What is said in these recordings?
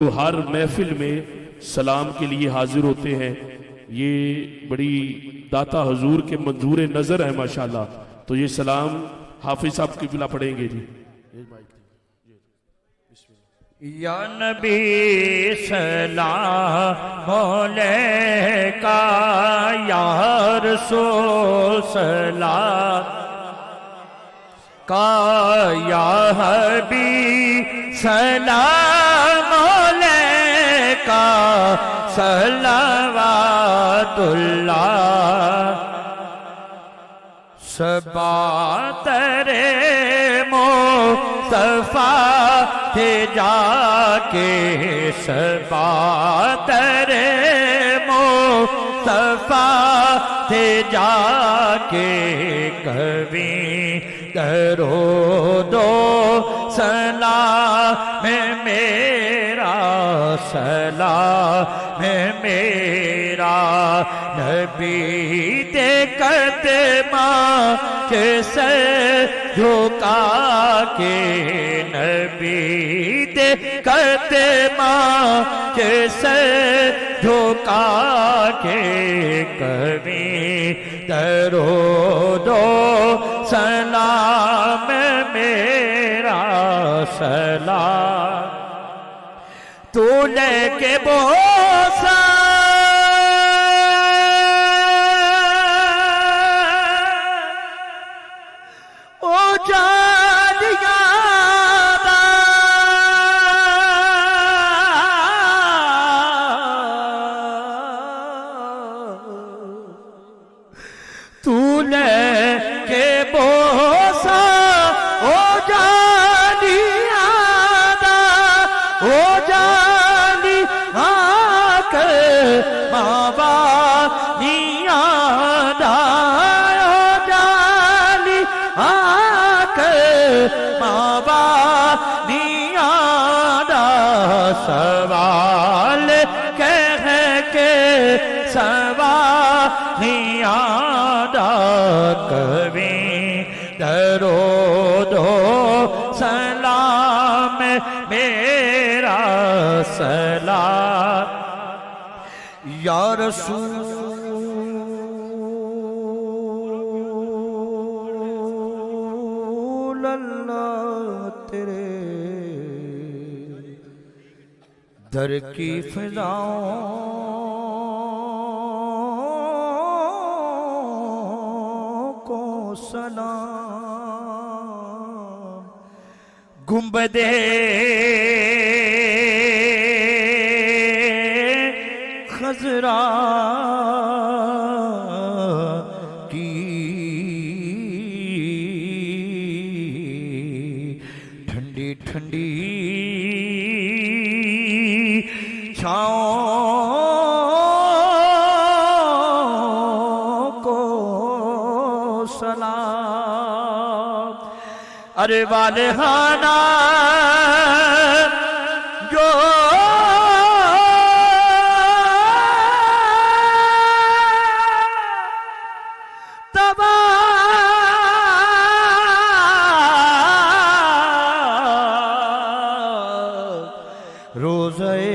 तो हर महफिल में सलाम के लिए हाजिर होते हैं। ये बड़ी दाता हुजूर के मंजूर नज़र है माशाल्लाह। तो ये सलाम हाफिज साहब की बिला पढ़ेंगे जी। या नबी सलाम अलैका या रसूल सलाम का या हबीब सलाम अलैका सल्लवातुल्लाह सबा तेरे मुस्तफा थे जाके सबा तेरे मुस्तफा थे जाके कभी करो दो सलाम मेरा सलाम मेरा नबी ते कदमा के से झुका के नबी ते कदमा के से झुका के कभी करो दो सलाम मेरा सलाम तू लेके बोसा ओ जानिया तू लेके बोसा ओ जानिया ओ जानी आकर बाबा नियादा ओ जानी आकर बाबा नियादा सवाल कह के सवाल नियादा कभी दरो दो सलाम मेरा सलाम या रसूल अल्लाह तेरे दर की फिजाओं को सलाम गुंबदे खजरा की ठंडी ठंडी छाओं को सलाम अरे वाले खाना जो तबा रोज़े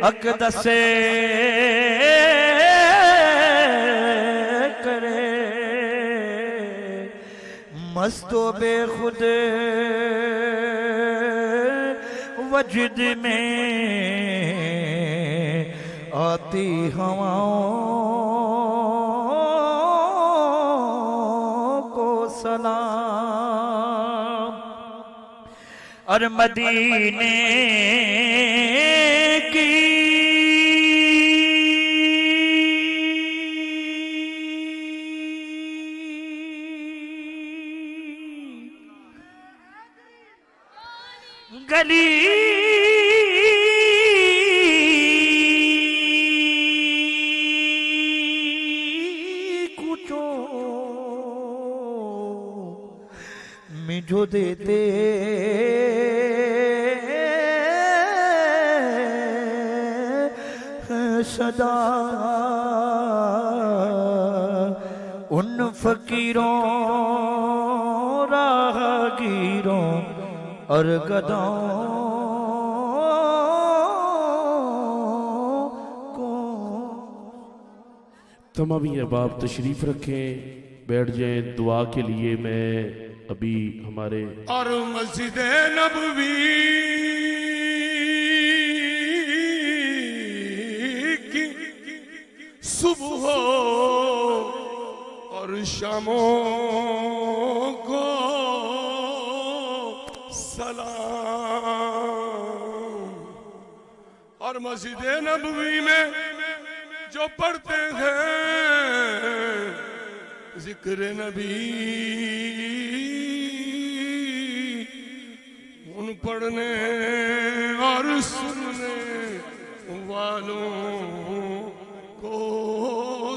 अक़दस करे मस्तो बेखुद वजद में आती हवाओं को सलाम और मदीने की गली कुचो मिझो देते सदा उन फकीरों राहगीरों और गदाओं तमामी अहबाब तशरीफ़ रखें, बैठ जाएं। दुआ के लिए मैं अभी हमारे और मस्जिद नबवी की सुबह और शामों को सलाम। और मस्जिद नबवी में जो पढ़ते हैं जिक्र नबी, उन पढ़ने और सुनने वालों को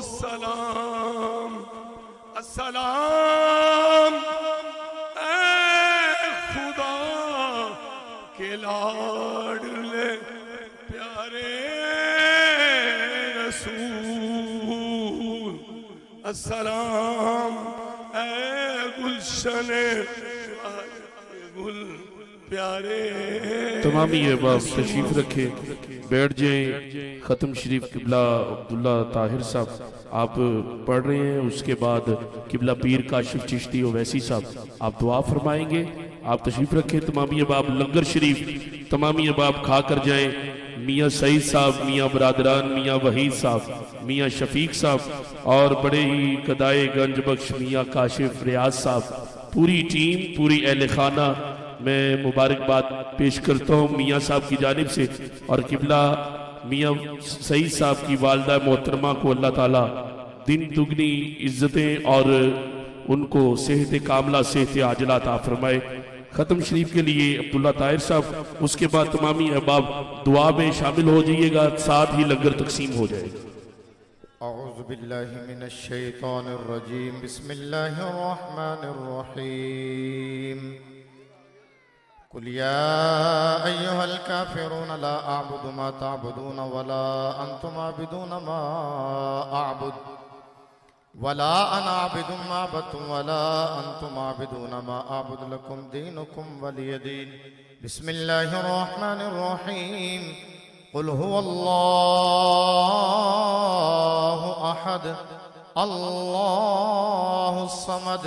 सलाम। अस्सलाम ऐ खुदा के लाडले प्यारे रसूल। अस्सलाम ऐ गुलशने गुल प्यारे। तमामी अहबाब तशरीफ़ रखें, बैठ जाएं। ख़त्म शरीफ किबला अब्दुल्ला ताहिर साहब आप पढ़ रहे हैं, उसके बाद किबला पीर काशिफ चिश्ती ओवैसी साहब आप दुआ फरमाएंगे। आप तशरीफ़ रखें। तमामी अहबाब लंगर शरीफ तमामी अहबाब खा कर जाएं। मियाँ सईद साहब, मियाँ बरादरान, मियाँ वहीद साहब, मियाँ शफीक साहब और बड़े ही कदाए गंज बख्श मियाँ काशिफ रियाज साहब, पूरी टीम, पूरी अहले खाना मैं मुबारकबाद पेश करता हूँ मियाँ साहब की जानिब से। और किबला मियाँ सईद साहब की वालदा मोहतरमा को अल्लाह ताला दिन दुगनी इज्जतें और उनको सेहत कामला सेहत आजला अता फरमाए। ख़त्म शरीफ के लिए अब्दुल्ला ताहिर साहब, उसके बाद तमामी अहबाब दुआ में शामिल हो जाइएगा, साथ ही लंगर तकसीम हो जाएगा। अऊज़ु बिल्लाहि मिनश शैतानिर रजीम, बिस्मिल्लाहिर रहमानिर रहीम। कुल या अय्युहल काफिरून ला अअबुदु मा तअबुदून वला अंतुम आबिदून मा अअबुद वला अना आबिदु मा अबदतुम वला अंतुम आबिदून मा अअबुद लकुम दीनुकुम वलिय दीन। बिस्मिल्लाहिर रहमानिर रहीम। कुल हुवल्लाहु अहद अल्लाहुस समद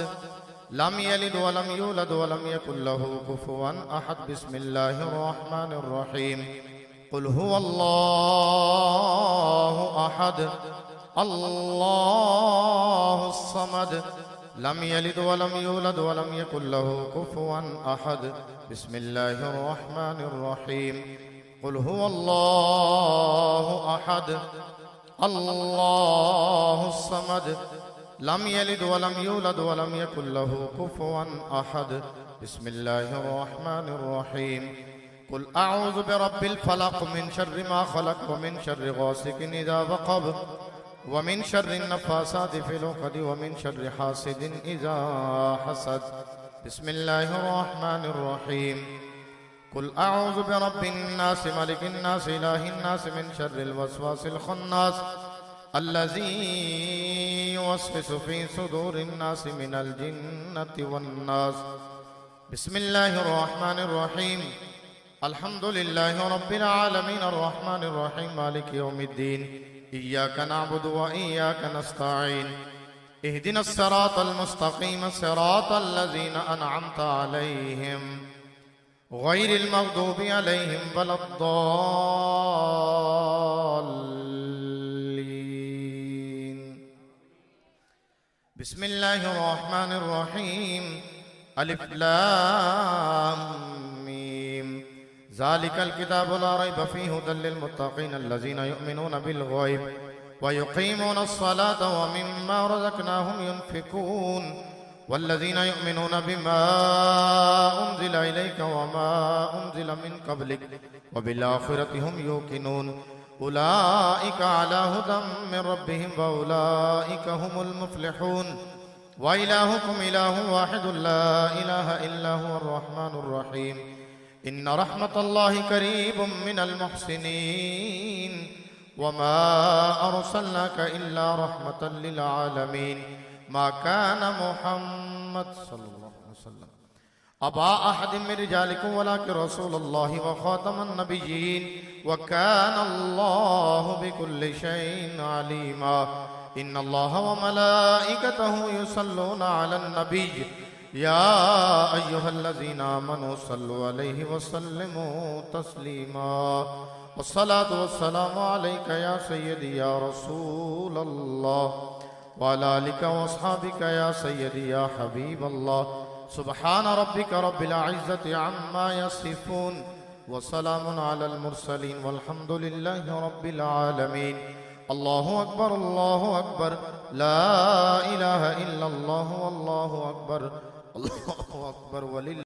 लम यलिद वलम यूलद वलम यकुल लहू कुफुवन अहद। बिस्मिल्लाहिर रहमानिर रहीम। कुल हुवल्लाहु अहद अल्लाहुस समद लम यलिद वलम यूलद वलम यकुल लहू कुफुवन अहद। बिस्मिल्लाहिर रहमानिर रहीम। कुल हुवल्लाहु अहद अल्लाहुस समद लम यलिद वलम यूलद वलम यकुल लहू कुफुवन अहद। बिस्मिल्लाहिर रहमानिर रहीम। कुल अऊज़ु बिरब्बिल फलक मिन शर्रि मा खलक व मिन शर्रि गासिकिन इज़ा वक़ब व मिन शर्रि नफ़्फ़ासाति फ़िल उक़द व मिन शर्रि हासिदिन इज़ा हसद। बिस्मिल्लाहिर रहमानिर रहीम। कुल अऊज़ु बिरब्बिन नास मलिकिन नास इलाहिन नास मिन शर्रिल वसवासिल खन्नास अल्लज़ी युवस्विसु फ़ी सुदूरिन नास मिनल जिन्नति वन्नास। बिस्मिल्लाहिर रहमानिर रहीम। अल्हम्दुलिल्लाहि रब्बिल आलमीन अर्रहमानिर रहीम मालिकि यौमिद्दीन इय्याका नअबुदु व इय्याका नस्तईन इहदिनस सिरातल मुस्तक़ीम सिरातल लज़ीना अनअमता अलैहिम गैरिल मग़दूबि अलैहिम वलद्दाल्लीन। बिस्मिल्लाहिर रहमानिर रहीम। अलिफ लाम मीम। ज़ालिकल किताबु ला रैब फ़ीहि हुदल लिल मुत्तक़ीन अल्लज़ीना युमिनूना बिल ग़ैब व युक़ीमूना अस्सलाता व मिम्मा रज़क़नाहुम युनफ़िक़ून वल्लज़ीना युमिनूना बिमा उन्ज़िला इलैका व मा उन्ज़िला मिन क़ब्लिक व बिल आख़िरति हुम यूक़िनून उलाइका अला हुदम मिन रब्बिहिम व उलाइका हुमुल मुफ़्लिहून। व इलाहुकुम इलाहुन वाहिदुन ला इलाहा इल्ला हुवर रहमानुर रहीम। इन्न रहमतल्लाहि करीबुम मिनल मुहसिनीन वमा अरसलनाका इल्ला रहमतल लिल आलमीन। मा कान मुहम्मद सल्लल्लाहु अलैहि वसल्लम अबा अहदिम मिन रिजालिकुम वलाकिन रसूलुल्लाहि व खातमन नबिय्यीन व कानल्लाहु बिकुल्लि शैइन अलीमा। इन्नल्लाह व मलाइकतहु युसल्लूना अलन नबी या अय्युहल्लज़ीना आमनू सल्लु अलैहि व सल्लिमू तस्लीमा वस्सलातु वस्सलामु अलैका या सय्यदी या रसूलल्लाह व अला आलिका व अस्हाबिका या सय्यदी या हबीबल्लाह सुब्हान रब्बिका रब्बिल इज्जति अम्मा यसिफून व सलामुन अलल मुरसलीन वल्हम्दुलिल्लाहि रब्बिल आलमीन। अल्लाहु अकबर ला इलाहा इल्लल्लाहु अल्लाहु अकबर वलिल्लाह।